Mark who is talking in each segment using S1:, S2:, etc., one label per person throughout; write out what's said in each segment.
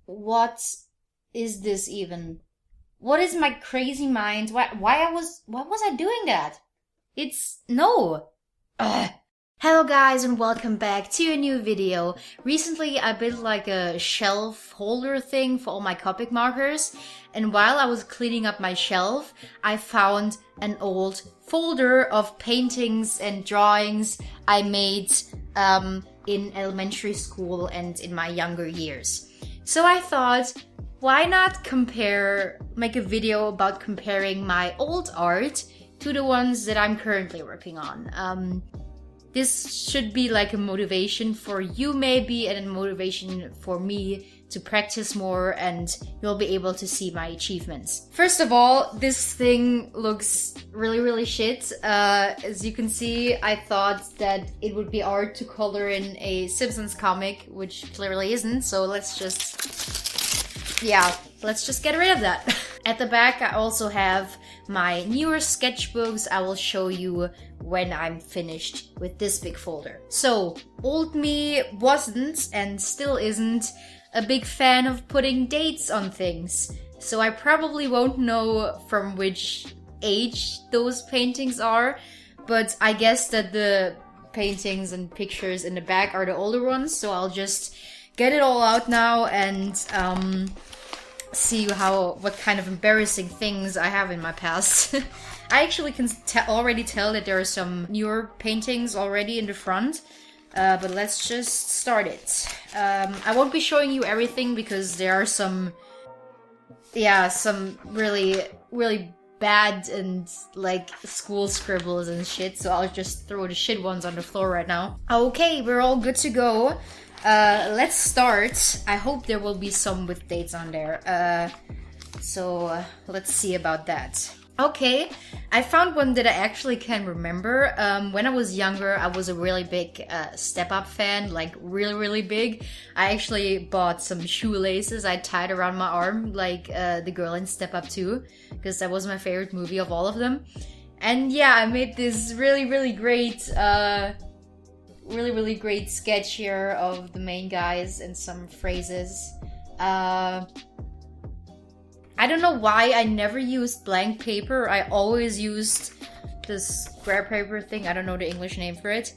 S1: What is this even? What is my crazy mind? Why was I doing that? No. Ugh. Hello guys and welcome back to a new video. Recently I built like a shelf holder thing for all my Copic markers, and while I was cleaning up my shelf I found an old folder of paintings and drawings I made in elementary school and in my younger years. So I thought, why not make a video about comparing my old art to the ones that I'm currently working on. This should be like a motivation for you maybe, and a motivation for me to practice more, and you'll be able to see my achievements. First of all, this thing looks really shit. As you can see, I thought that it would be art to color in a Simpsons comic, which clearly isn't, so let's just get rid of that. At the back I also have my newer sketchbooks. I will show you when I'm finished with this big folder. So, old me wasn't, and still isn't, a big fan of putting dates on things. So I probably won't know from which age those paintings are, but I guess that the paintings and pictures in the back are the older ones, so I'll just get it all out now and see what kind of embarrassing things I have in my past. I actually can already tell that there are some newer paintings already in the front, but let's just start it. I won't be showing you everything because there are some really bad and like school scribbles and shit, so I'll just throw the shit ones on the floor right now. Okay, we're all good to go. Let's start. I hope there will be some with dates on there. So let's see about that. Okay, I found one that I actually can remember. When I was younger, I was a really big Step Up fan, like really big. I actually bought some shoelaces I tied around my arm, like the girl in Step Up 2, because that was my favorite movie of all of them. And yeah, I made this really great really great sketch here of the main guys and some phrases. I don't know why I never used blank paper. I always used this square paper thing. I don't know the English name for it.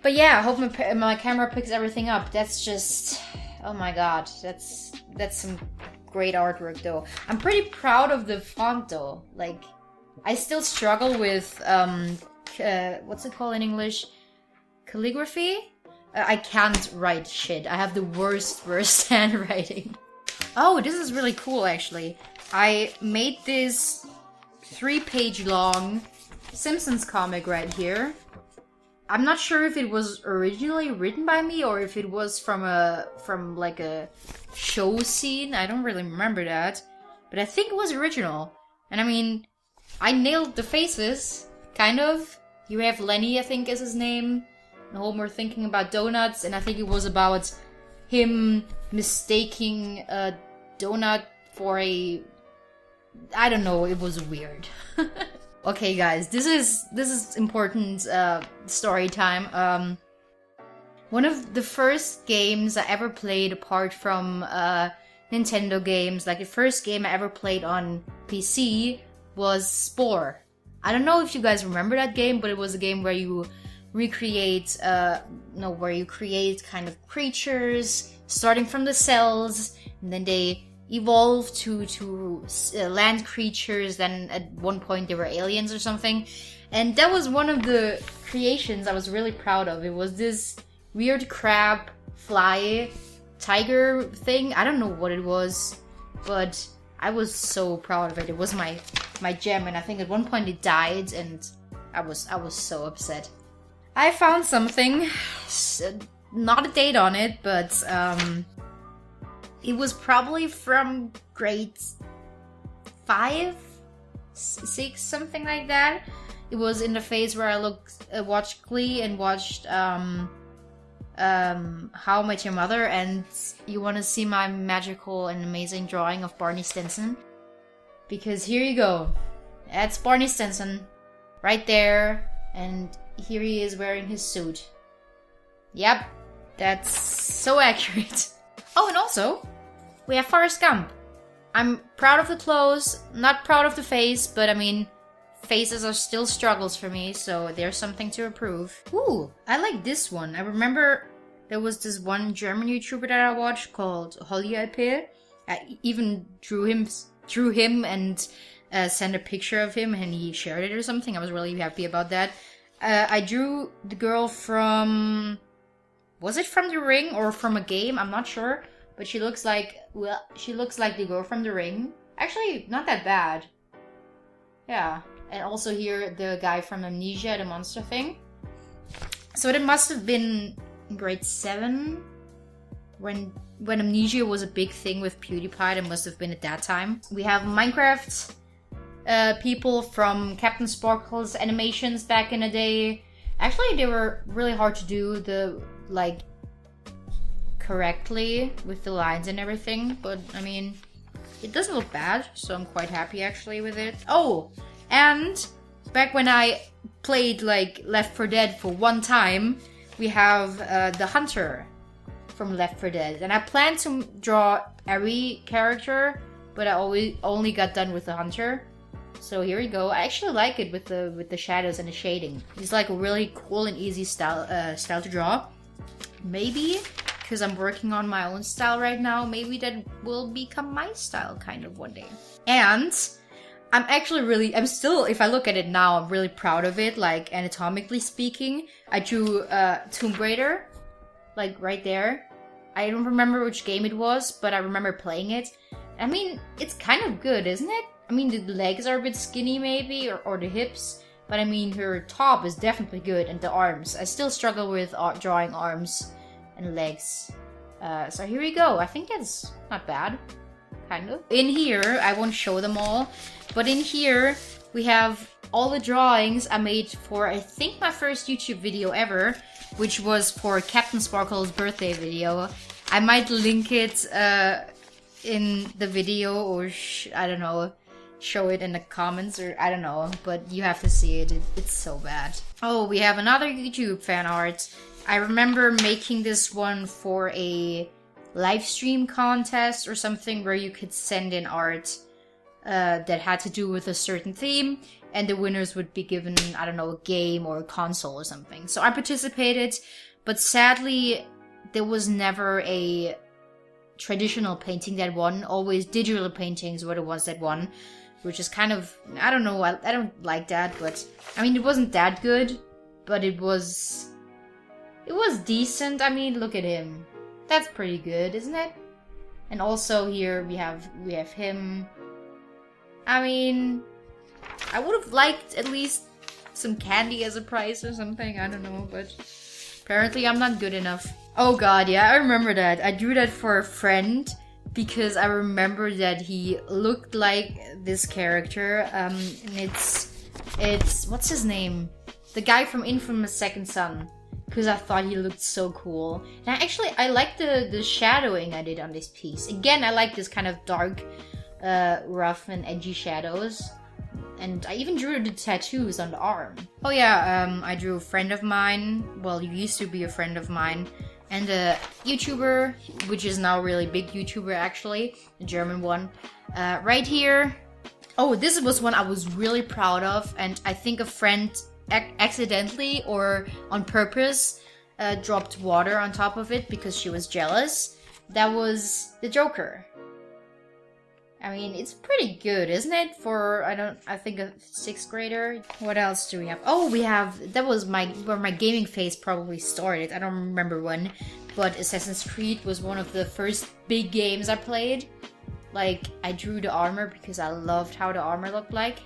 S1: But yeah, I hope my camera picks everything up. That's just... oh my god. That's some great artwork though. I'm pretty proud of the font though. Like, I still struggle with... what's it called in English? Calligraphy? I can't write shit. I have the worst handwriting. Oh, this is really cool actually. I made this 3-page long Simpsons comic right here. I'm not sure if it was originally written by me or if it was from like a show scene. I don't really remember that. But I think it was original. And I mean, I nailed the faces, kind of. You have Lenny, I think is his name. Homer thinking about donuts, and I think it was about him mistaking a donut for a... I don't know, it was weird. Okay guys, this is important story time. One of the first games I ever played apart from Nintendo games, like the first game I ever played on PC was Spore. I don't know if you guys remember that game, but it was a game where you create kind of creatures starting from the cells, and then they evolve to land creatures. Then at one point they were aliens or something, and that was one of the creations I was really proud of. It was this weird crab fly tiger thing. I don't know what it was, but I was so proud of it. It was my gem, and I think at one point it died, and I was so upset. I found something, not a date on it, but it was probably from grade 5, 6, something like that. It was in the phase where I watched Glee and watched How I Met Your Mother, and you want to see my magical and amazing drawing of Barney Stinson? Because here you go. That's Barney Stinson, right there, and here he is wearing his suit. Yep, that's so accurate. Oh, and also, we have Forrest Gump. I'm proud of the clothes, not proud of the face, but I mean, faces are still struggles for me, so there's something to improve. Ooh, I like this one. I remember there was this one German YouTuber that I watched called Holly LP. I even drew him and sent a picture of him, and he shared it or something. I was really happy about that. I drew the girl from... Was it from The Ring or from a game? I'm not sure. But she looks like... Well, she looks like the girl from The Ring. Actually, not that bad. Yeah. And also here, the guy from Amnesia, the monster thing. So it must have been grade 7 when Amnesia was a big thing with PewDiePie. It must have been at that time. We have Minecraft people from Captain Sparkle's animations back in the day. Actually, they were really hard to do correctly with the lines and everything. But I mean, it doesn't look bad, so I'm quite happy actually with it. Oh, and back when I played Left 4 Dead for one time, we have the Hunter from Left 4 Dead, and I planned to draw every character, but I only got done with the Hunter. So here we go. I actually like it with the shadows and the shading. It's like a really cool and easy style to draw. Maybe because I'm working on my own style right now, maybe that will become my style kind of one day. And I'm still, if I look at it now, I'm really proud of it, anatomically speaking. I drew Tomb Raider, right there. I don't remember which game it was, but I remember playing it. I mean, it's kind of good, isn't it? I mean, the legs are a bit skinny maybe, or the hips, but I mean, her top is definitely good, and the arms. I still struggle with drawing arms and legs. So here we go. I think that's not bad, kind of. In here, I won't show them all, but in here, we have all the drawings I made for, I think, my first YouTube video ever, which was for Captain Sparkle's birthday video. I might link it in the video, or I don't know, show it in the comments, or I don't know, but you have to see it. It's so bad. Oh, we have another YouTube fan art. I remember making this one for a live stream contest or something where you could send in art that had to do with a certain theme, and the winners would be given, I don't know, a game or a console or something. So I participated, but sadly there was never a traditional painting that won. Always digital paintings were the ones that won, which is kind of, I don't know, I don't like that, but I mean, it wasn't that good, but it was decent. I mean, look at him. That's pretty good, isn't it? And also here we have him. I mean, I would have liked at least some candy as a prize or something, I don't know, but apparently I'm not good enough. Oh god, yeah, I remember that. I drew that for a friend because I remember that he looked like this character. And it's what's his name? The guy from Infamous Second Son. Because I thought he looked so cool. And I like the shadowing I did on this piece. Again, I like this kind of dark, rough and edgy shadows. And I even drew the tattoos on the arm. Oh yeah, I drew a friend of mine. Well, you used to be a friend of mine. And a YouTuber, which is now a really big YouTuber actually. A German one. Right here. Oh, this was one I was really proud of. And I think a friend accidentally or on purpose dropped water on top of it because she was jealous. That was the Joker. I mean, it's pretty good, isn't it? For, I think a 6th grader. What else do we have? Oh, that was where my gaming phase probably started. I don't remember when, but Assassin's Creed was one of the first big games I played. I drew the armor because I loved how the armor looked like.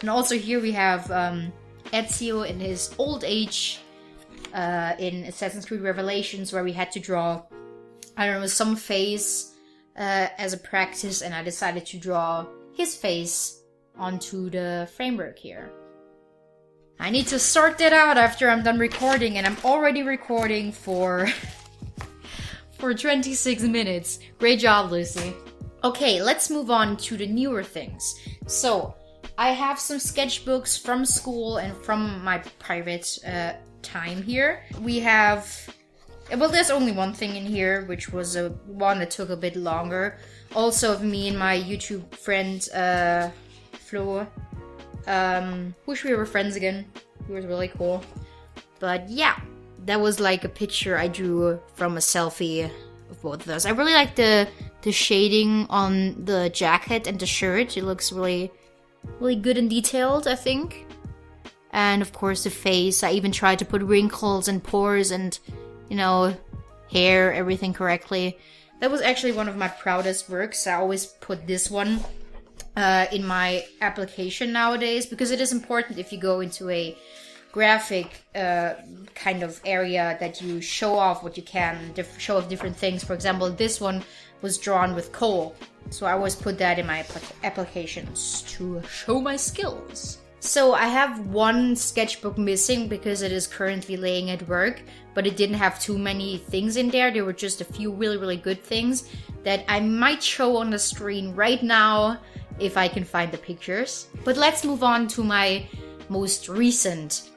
S1: And also here we have Ezio in his old age in Assassin's Creed Revelations, where we had to draw, I don't know, some face as a practice, and I decided to draw his face onto the framework here. I need to sort that out after I'm done recording, and I'm already recording for 26 minutes. Great job, Lucy. Okay, let's move on to the newer things. So, I have some sketchbooks from school and from my private time here. We have Well, there's only one thing in here, which was one that took a bit longer. Also of me and my YouTube friend, Flo. Wish we were friends again. He was really cool. But yeah, that was like a picture I drew from a selfie of both of us. I really like the shading on the jacket and the shirt. It looks really, really good and detailed, I think. And of course the face. I even tried to put wrinkles and pores and, you know, hair, everything correctly. That was actually one of my proudest works. I always put this one in my application nowadays, because it is important if you go into a graphic kind of area that you show off what you can, show off different things. For example, this one was drawn with coal, so I always put that in my applications to show my skills. So I have one sketchbook missing because it is currently laying at work, but it didn't have too many things in there. There were just a few really, really good things that I might show on the screen right now if I can find the pictures. But let's move on to my most recent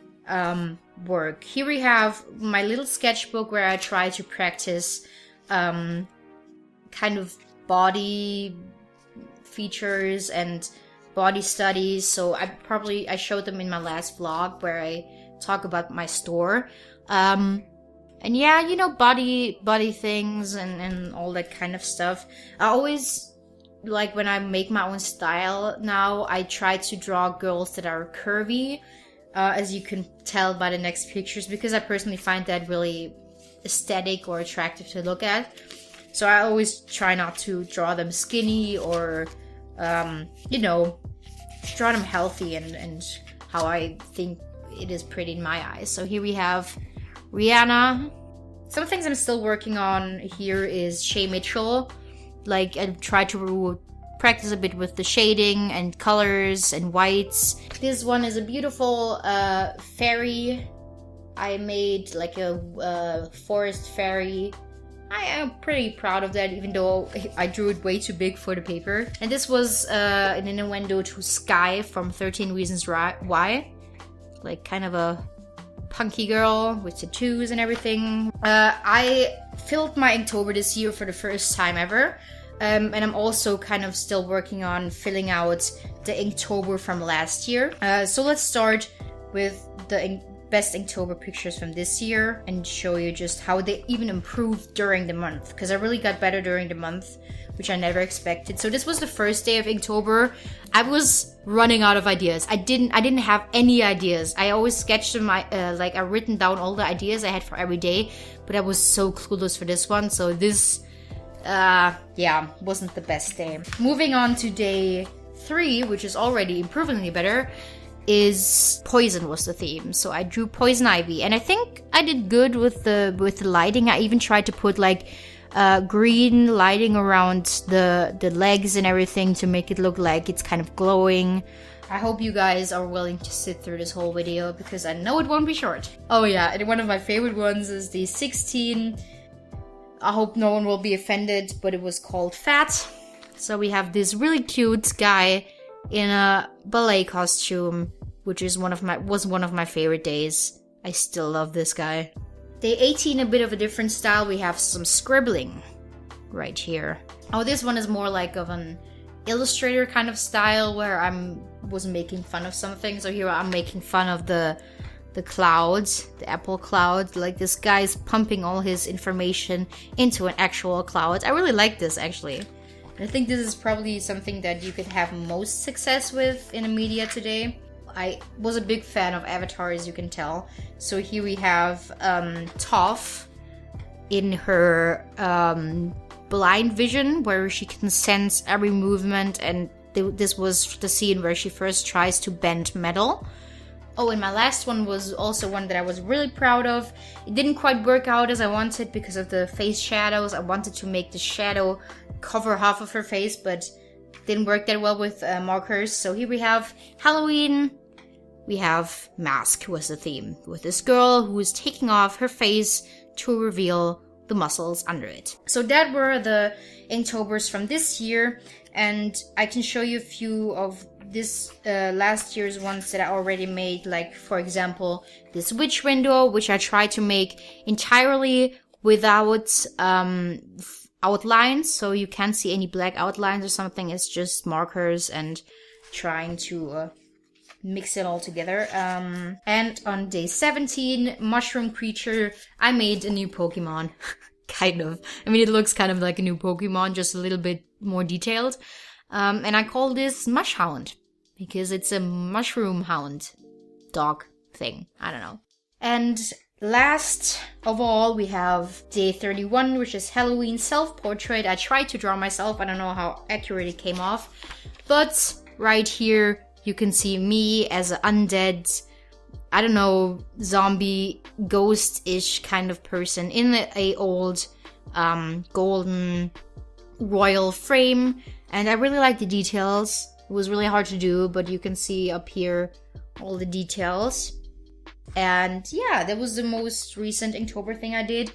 S1: work. Here we have my little sketchbook where I try to practice kind of body features and body studies. So I showed them in my last vlog where I talk about my store. And yeah, you know, body things and all that kind of stuff. I always, like, when I make my own style now, I try to draw girls that are curvy, as you can tell by the next pictures, because I personally find that really aesthetic or attractive to look at. So I always try not to draw them skinny or, you know, draw them healthy and how I think it is pretty in my eyes. So here we have Rihanna. Some things I'm still working on here is Shay Mitchell. Like, I try to practice a bit with the shading and colors and whites. This one is a beautiful fairy. I made like a forest fairy. I am pretty proud of that, even though I drew it way too big for the paper. And this was an innuendo to Sky from 13 Reasons Why. Like, kind of a punky girl with tattoos and everything. I filled my Inktober this year for the first time ever. And I'm also kind of still working on filling out the Inktober from last year. So let's start with the best Inktober pictures from this year and show you just how they even improved during the month, because I really got better during the month, which I never expected. So this was the first day of Inktober. I was running out of ideas. I didn't have any ideas. I always sketched them, like I written down all the ideas I had for every day, but I was so clueless for this one. So this, yeah, wasn't the best day. Moving on to day 3, which is already improvingly better, is poison was the theme. So I drew poison ivy, and I think I did good with the lighting. I even tried to put like green lighting around the legs and everything to make it look like it's kind of glowing. I hope you guys are willing to sit through this whole video, because I know it won't be short. Oh yeah, and one of my favorite ones is the 16. I hope no one will be offended, but it was called Fat. So we have this really cute guy in a ballet costume, which is was one of my favorite days. I still love this guy. Day 18, a bit of a different style. We have some scribbling right here. Oh, this one is more like of an illustrator kind of style where was making fun of something. So here I'm making fun of the clouds, the apple cloud. Like, this guy's pumping all his information into an actual cloud. I really like this, actually. I think this is probably something that you could have most success with in the media today. I was a big fan of Avatar, as you can tell. So here we have Toph in her blind vision, where she can sense every movement, and this was the scene where she first tries to bend metal. Oh, and my last one was also one that I was really proud of. It didn't quite work out as I wanted because of the face shadows. I wanted to make the shadow cover half of her face, but didn't work that well with markers. So here we have Halloween. We have Mask was the theme, with this girl who is taking off her face to reveal the muscles under it. So that were the Inktober's from this year, and I can show you a few of this last year's ones that I already made, like for example this witch window, which I tried to make entirely without outlines, so you can't see any black outlines or something. It's just markers and trying to mix it all together. And on day 17, Mushroom Creature, I made a new Pokemon. Kind of. I mean, it looks kind of like a new Pokemon, just a little bit more detailed. And I call this Mush Hound, because it's a mushroom hound dog thing. I don't know. And last of all, we have day 31, which is Halloween self-portrait. I tried to draw myself. I don't know how accurate it came off. But right here, you can see me as an undead, I don't know, zombie, ghost-ish kind of person in a old golden royal frame. And I really like the details. It was really hard to do, but you can see up here all the details. And yeah, that was the most recent Inktober thing I did.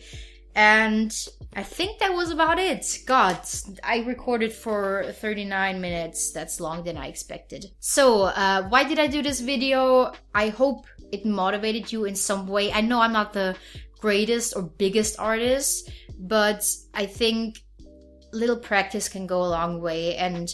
S1: And I think that was about it. God, I recorded for 39 minutes. That's longer than I expected. So, why did I do this video? I hope it motivated you in some way. I know I'm not the greatest or biggest artist, but I think little practice can go a long way. And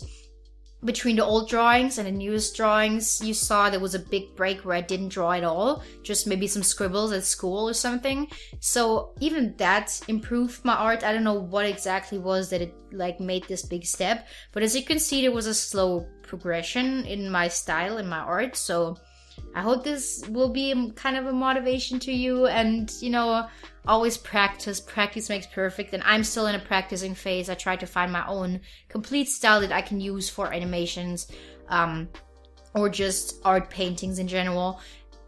S1: between the old drawings and the newest drawings, you saw there was a big break where I didn't draw at all, just maybe some scribbles at school or something. So even that improved my art. I don't know what exactly was that it like made this big step, but as you can see, there was a slow progression in my style and my art. So I hope this will be kind of a motivation to you. And you know, always practice. Practice makes perfect. And I'm still in a practicing phase. I try to find my own complete style that I can use for animations, or just art paintings in general.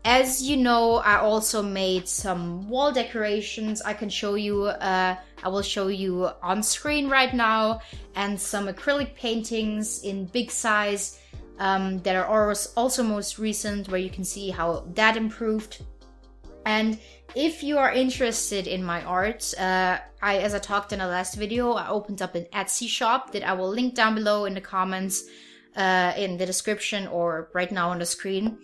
S1: As you know, I also made some wall decorations. I can show you, I will show you on screen right now, and some acrylic paintings in big size that are also most recent, where you can see how that improved. And if you are interested in my art, as I talked in the last video, I opened up an Etsy shop that I will link down below in the comments, in the description, or right now on the screen.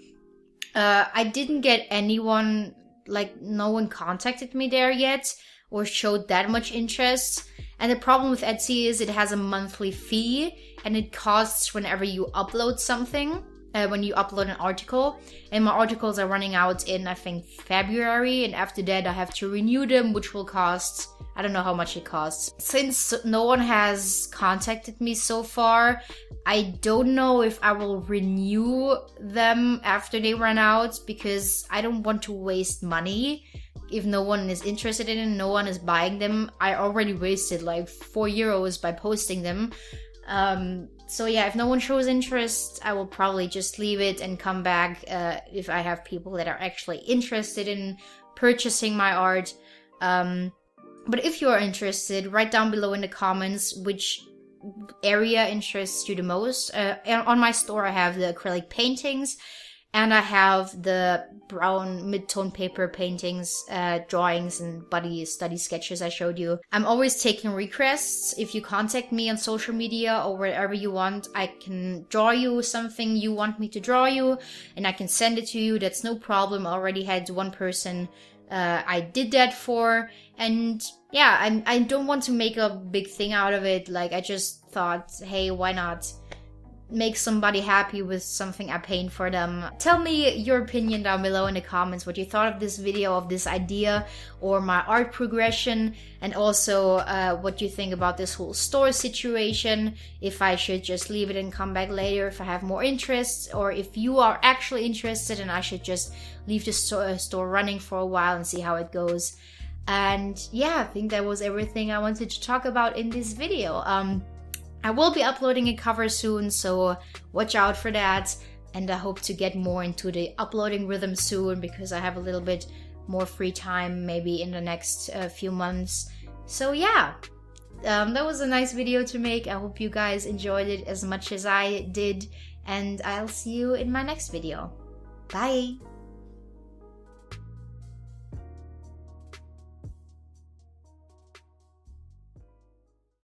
S1: I didn't get anyone, like no one contacted me there yet or showed that much interest. And the problem with Etsy is it has a monthly fee, and it costs whenever you upload something. When you upload an article, and my articles are running out in, I think, February, and after that I have to renew them, which will cost, I don't know how much it costs. Since no one has contacted me so far, I don't know if I will renew them after they run out, because I don't want to waste money. If no one is interested in it, no one is buying them. I already wasted like €4 by posting them. So yeah, if no one shows interest, I will probably just leave it and come back if I have people that are actually interested in purchasing my art. But if you are interested, write down below in the comments which area interests you the most. And on my store, I have the acrylic paintings, and I have the brown mid-tone paper paintings, drawings, and buddy study sketches I showed you. I'm always taking requests. If you contact me on social media or wherever you want, I can draw you something you want me to draw you, and I can send it to you. That's no problem. I already had one person I did that for. And yeah, I don't want to make a big thing out of it. Like, I just thought, hey, why not make somebody happy with something I paint for them. Tell me your opinion down below in the comments, what you thought of this video, of this idea, or my art progression, and also what you think about this whole store situation, if I should just leave it and come back later if I have more interest, or if you are actually interested and I should just leave the store running for a while and see how it goes. And yeah, I think that was everything I wanted to talk about in this video. I will be uploading a cover soon, so watch out for that. And I hope to get more into the uploading rhythm soon, because I have a little bit more free time maybe in the next few months. So yeah, that was a nice video to make. I hope you guys enjoyed it as much as I did, and I'll see you in my next video. Bye!